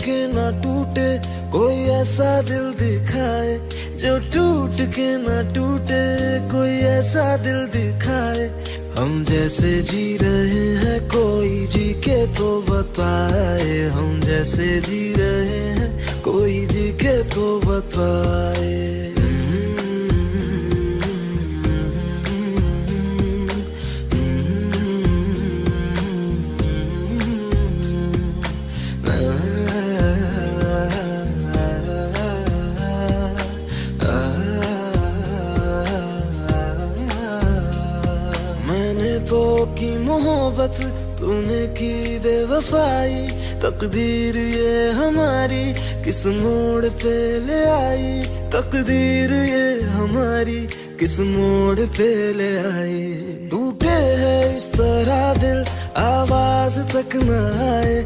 के ना टूटे, कोई ऐसा दिल दिखाए जो टूट के ना टूटे, कोई ऐसा दिल दिखाए। हम जैसे जी रहे हैं कोई जी के तो बताए, हम जैसे जी रहे हैं कोई जी के तो बताए। मैंने तो की मोहब्बत, तूने की बेवफाई, तकदीर ये हमारी किस मोड़ पे ले आई, तकदीर ये हमारी किस मोड़ पे ले आई। टूटे है इस तरह दिल, आवाज तक न आए।